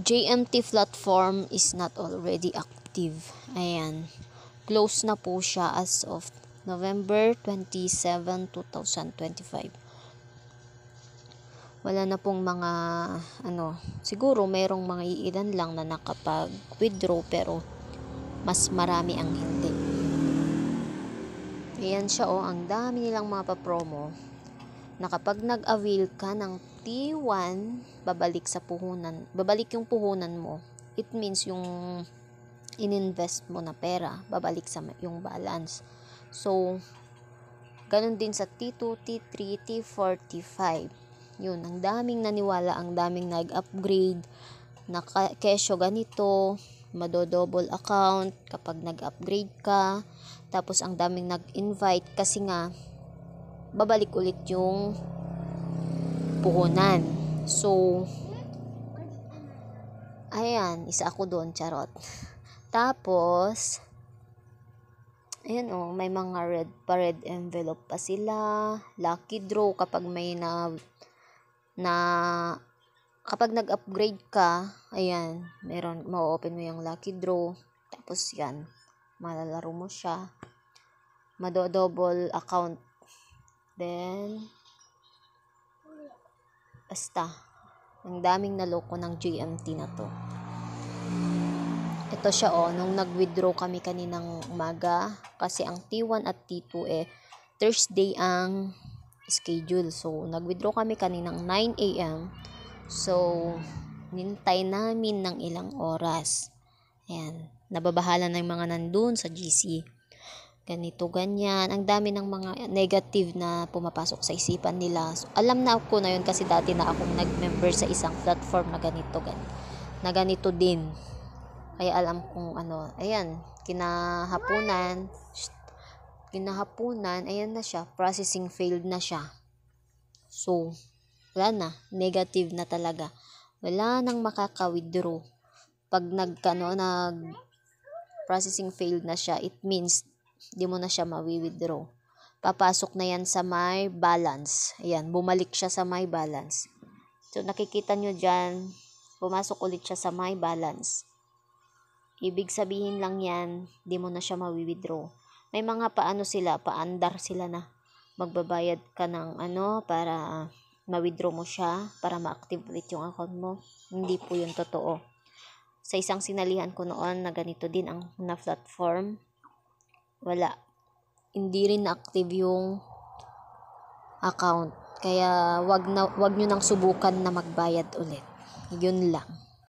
JMT platform is not already active. Ayan. Close na po siya as of November 27, 2025. Wala na pong mga siguro mayroong mga iilan lang na nakapag-withdraw pero mas marami ang hindi. Ayan siya ang dami nilang mga pa-promo na kapag nag-avail ka ng T1, babalik yung puhunan mo. It means yung ininvest mo na pera, babalik sa yung balance. So, ganun din sa T2, T3, T4, T5. Yun, ang daming naniwala, ang daming nag-upgrade, na kesyo ganito, madodouble account kapag nag-upgrade ka, tapos ang daming nag-invite kasi nga, babalik ulit yung puhunan. So, ayan, isa ako doon, charot. Tapos, ayan may mga red envelope pa sila, lucky draw kapag may kapag nag-upgrade ka, ayan, ma-open mo yung lucky draw, tapos yan, malalaro mo siya, madodouble account, then, basta, ang daming naloko ng JMT na to. Ito siya nung nag-withdraw kami kaninang umaga, kasi ang T1 at T2 Thursday ang schedule. So, nag-withdraw kami kaninang 9 a.m. So, nintay namin ng ilang oras. Ayan, nababahala na yung mga nandun sa GC. Ganito, ganyan. Ang dami ng mga negative na pumapasok sa isipan nila. So, alam na ako na yun kasi dati na akong nag-member sa isang platform na ganito din. Kaya alam kong ayan, kinahapunan, ayan na siya, processing failed na siya. So, wala na, negative na talaga. Wala nang makaka-withdraw. Pag processing failed na siya, it means di mo na siya ma-withdraw. Papasok na yan sa my balance. Ayan, bumalik siya sa my balance. So, nakikita nyo dyan, pumasok ulit siya sa my balance. Ibig sabihin lang yan, di mo na siya ma-withdraw. May mga paandar sila na magbabayad ka ng para ma-withdraw mo siya, para ma-active ulit yung account mo. Hindi po yun totoo. Sa isang sinalihan ko noon na ganito din ang na platform, wala. Hindi rin na-active yung account. Kaya wag nyo nang subukan na magbayad ulit. Yun lang.